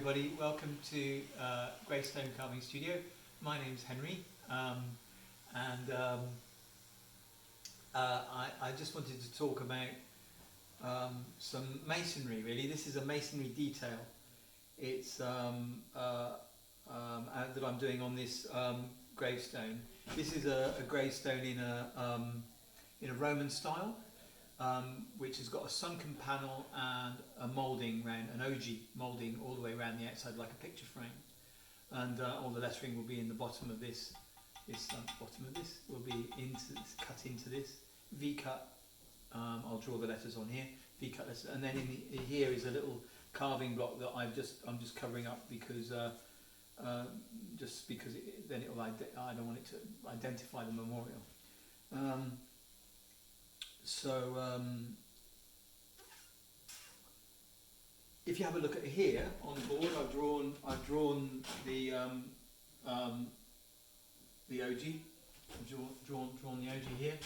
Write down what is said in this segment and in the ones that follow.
everybody, welcome to Greystone Carving Studio. My name's Henry, I just wanted to talk about some masonry really. This is a masonry detail. It's that I'm doing on this gravestone. This is a gravestone in a Roman style, which has got a sunken panel and a moulding round, an ogee moulding all the way around the outside like a picture frame, and all the lettering will be in the bottom of this. Bottom of this will be cut into this V cut. I'll draw the letters on here, V cut letters, and then here is a little carving block that I'm just covering up because then it will I don't want it to identify the memorial. If you have a look at here on the board, I've drawn the ogee. I've drawn the ogee here.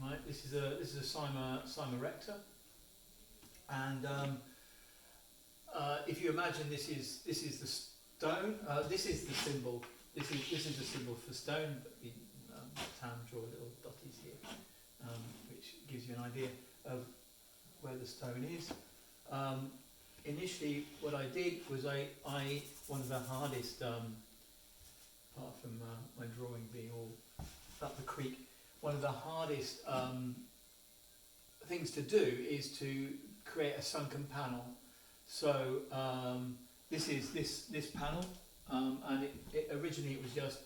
Right, this is a cyma recta, and if you imagine this is the stone. This is the symbol. This is the symbol for stone, but we draw little dotties here, which gives you an idea of where the stone is. Initially, what I did was one of the hardest, apart from my drawing being all up the creek, one of the hardest things to do is to create a sunken panel. So this is this panel. And originally it was just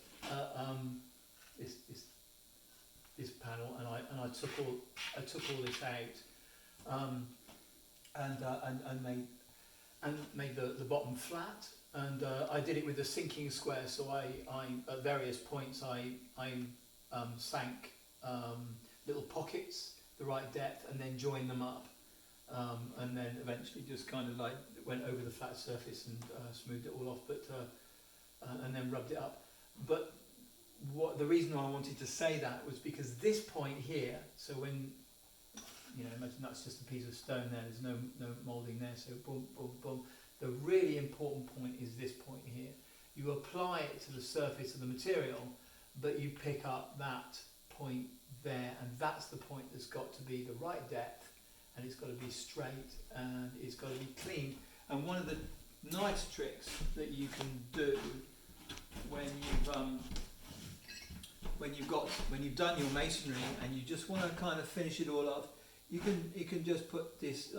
this panel, and I took all this out, and made the bottom flat, and I did it with a sinking square. So I at various points I sank little pockets the right depth, and then joined them up, and then eventually just kind of like went over the flat surface and smoothed it all off, but. And then rubbed it up. But the reason I wanted to say that was because this point here, so when, imagine that's just a piece of stone there, there's no moulding there, so boom, boom, boom. The really important point is this point here. You apply it to the surface of the material, but you pick up that point there, and that's the point that's got to be the right depth, and it's got to be straight, and it's got to be clean. And one of the nice tricks that you can do when you've done your masonry and you just want to kind of finish it all off, you can just put this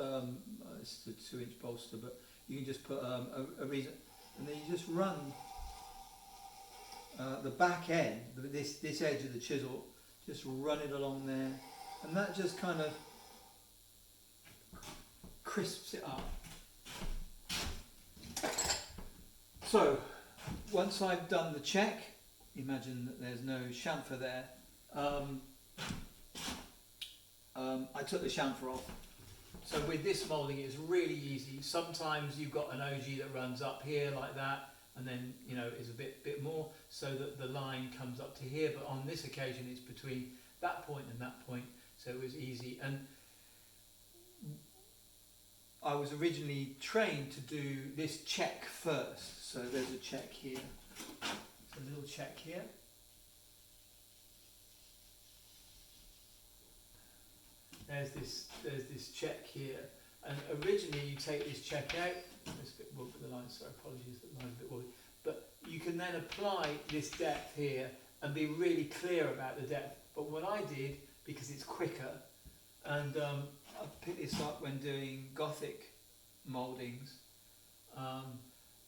it's a 2-inch bolster, but you can just put a reason, and then you just run the back end, this edge of the chisel, just run it along there, and that just kind of crisps it up. So, once I've done the check, imagine that there's no chamfer there, I took the chamfer off. So with this moulding it's really easy. Sometimes you've got an ogee that runs up here like that, and then is a bit more, so that the line comes up to here, but on this occasion it's between that point and that point, so it was easy. And I was originally trained to do this check first. So there's a check here, a little check here. There's this check here, and originally you take this check out. It's a bit wobbly, the line, sorry, apologies, the line's a bit wobbly. But you can then apply this depth here and be really clear about the depth. But what I did, because it's quicker, and I picked this up when doing Gothic mouldings, I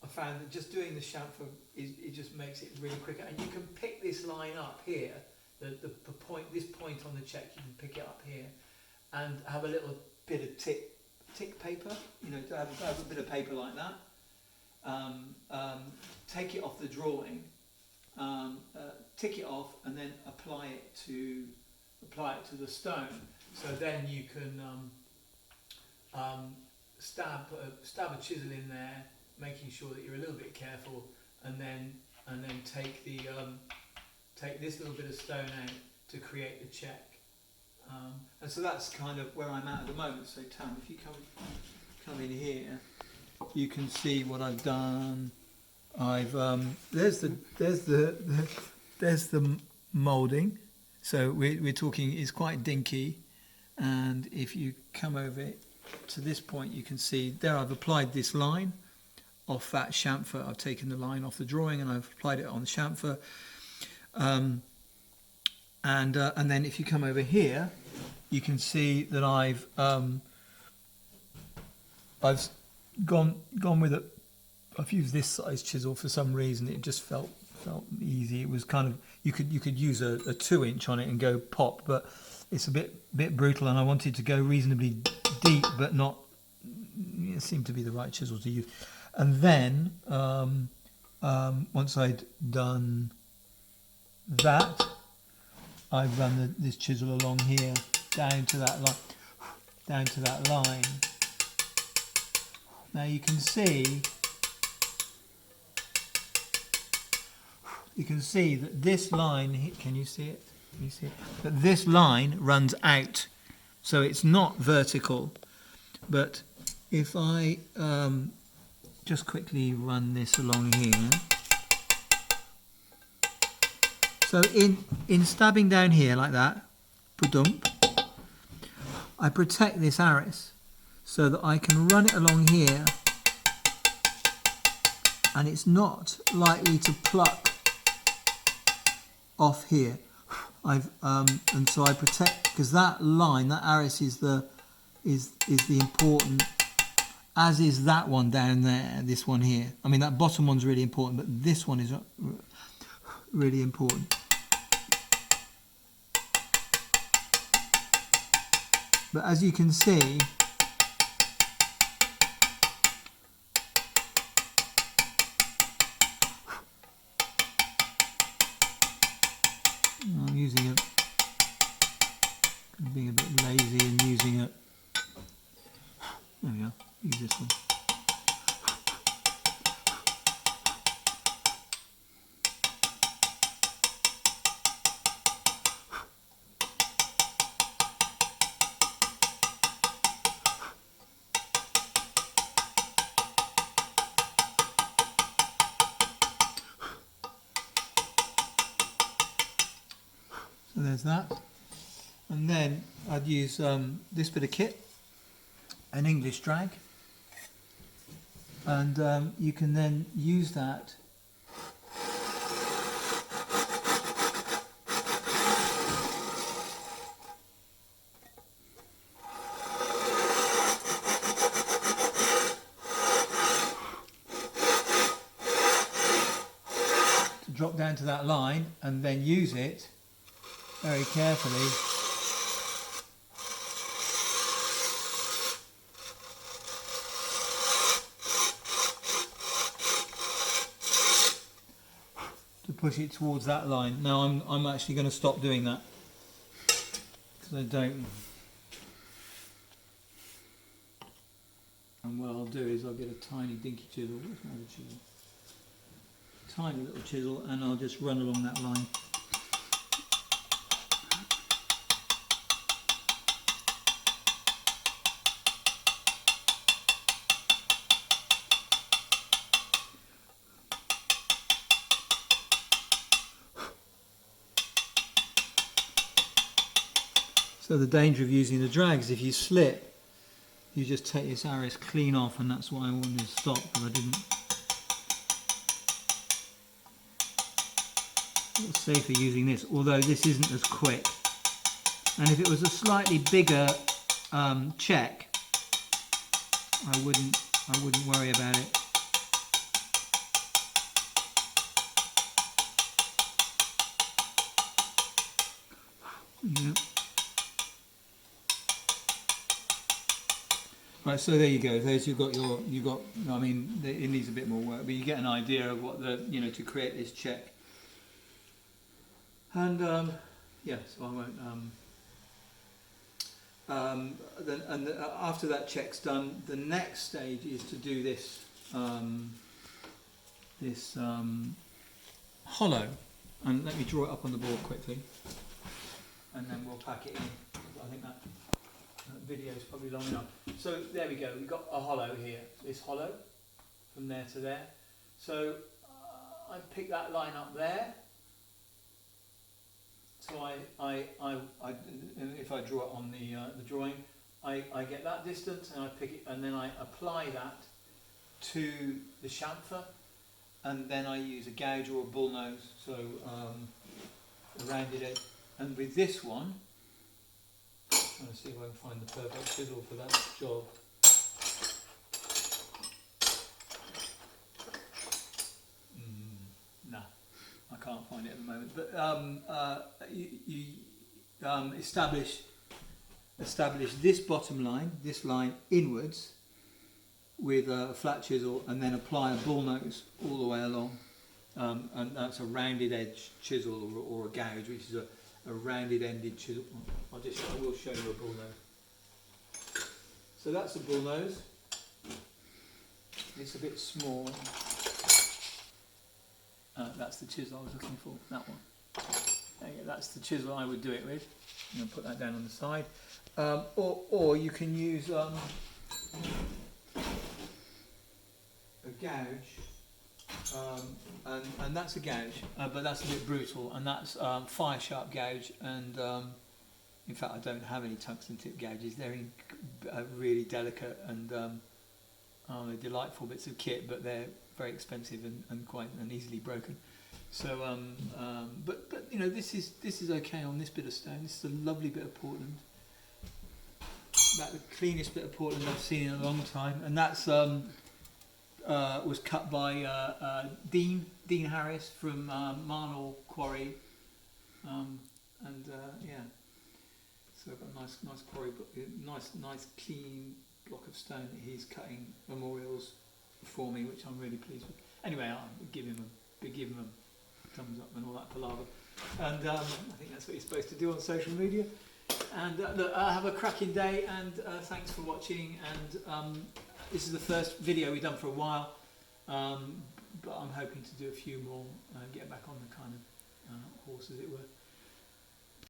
found that just doing the chamfer it just makes it really quicker, and you can pick this line up here, the point, this point on the check, you can pick it up here, and have a little bit of tick paper, to have a bit of paper like that. Take it off the drawing, tick it off, and then apply it to the stone. So then you can stab a chisel in there, making sure that you're a little bit careful, and then take this little bit of stone out to create the check, And so that's kind of where I'm at the moment. So Tam, if you come in here, you can see what I've done. I've there's the moulding. So we're talking, it's quite dinky, and if you come over to this point, you can see there I've applied this line off that chamfer. I've taken the line off the drawing and I've applied it on the chamfer. And then if you come over here, you can see that I've gone with it. I've used this size chisel for some reason. It just felt easy. It was kind of, you could use a 2-inch on it and go pop, but it's a bit brutal, and I wanted to go reasonably deep, but not. It seemed to be the right chisel to use. And then once I'd done that, I've run this chisel along here down to that line. Now you can see that this line, can you see it? Can you see it? That this line runs out, so it's not vertical. But if I just quickly run this along here, so in stabbing down here like that, ba-dump, I protect this arris so that I can run it along here, and it's not likely to pluck off here. And so I protect, because that line, that arris is the important, as is that one down there, this one here. I mean, that bottom one's really important, but this one is really important. But as you can see, I'm using it, being a bit lazy and using it. There we go, use this one. So there's that, and then I'd use this bit of kit, an English drag, and you can then use that to drop down to that line, and then use it very carefully to push it towards that line. Now I'm actually going to stop doing that because I don't. And what I'll do is I'll get a tiny dinky chisel. Where's my other chisel? Tiny little chisel, and I'll just run along that line. So the danger of using the drag is if you slip, you just take this arris clean off, and that's why I wanted to stop, because I didn't. A little safer using this, although this isn't as quick. And if it was a slightly bigger check, I wouldn't worry about it. Yeah. Right, so there you go. There's you've got. I mean, it needs a bit more work, but you get an idea of what to create this check. And yeah, so I won't. After that check's done, the next stage is to do this hollow. And let me draw it up on the board quickly, and then we'll pack it in. I think that video is probably long enough. So there we go, we've got a hollow here, this hollow from there to there. So I pick that line up there. So if I draw it on the drawing, I get that distance and I pick it, and then I apply that to the chamfer, and then I use a gouge or a bull nose, so a rounded edge. And with this one, I'm trying to see if I can find the perfect chisel for that job. No, I can't find it at the moment. But you establish this bottom line, this line inwards, with a flat chisel, and then apply a bull nose all the way along, and that's a rounded edge chisel or a gouge, which is a rounded ended chisel. I will show you a bull nose. So that's a bull nose. It's a bit small. That's the chisel I was looking for. That one. That's the chisel I would do it with. I'm going to put that down on the side. Or you can use a gouge, and that's a gouge, but that's a bit brutal, and that's fire sharp gouge, and in fact I don't have any tungsten tip gouges. They're really delicate, and they're delightful bits of kit, but they're very expensive and quite easily broken. So but you know, this is okay on this bit of stone. This is a lovely bit of Portland, about the cleanest bit of Portland I've seen in a long time, and that's was cut by Dean Harris from Marnell Quarry, yeah. So I've got a nice quarry, nice clean block of stone that he's cutting memorials for me, which I'm really pleased with. Anyway, I'll give him a thumbs up and all that palaver, and I think that's what you're supposed to do on social media. And look, have a cracking day, and thanks for watching. And this is the first video we've done for a while, but I'm hoping to do a few more and get back on the kind of horse, as it were.